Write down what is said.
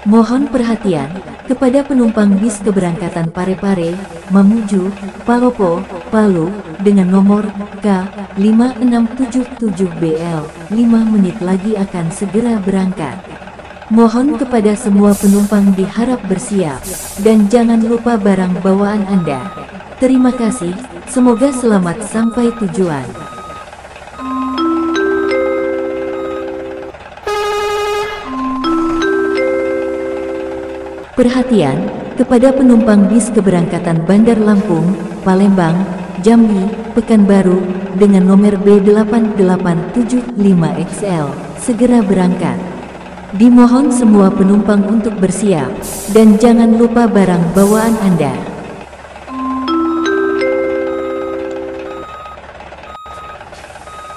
Mohon perhatian kepada penumpang bis keberangkatan Parepare, Mamuju, Palopo, Palu, dengan nomor K5677BL, 5 menit lagi akan segera berangkat. Mohon kepada semua penumpang diharap bersiap, dan jangan lupa barang bawaan Anda. Terima kasih, semoga selamat sampai tujuan. Perhatian kepada penumpang bis keberangkatan Bandar Lampung, Palembang, Jambi, Pekanbaru dengan nomor B8875XL, segera berangkat. Dimohon semua penumpang untuk bersiap dan jangan lupa barang bawaan Anda.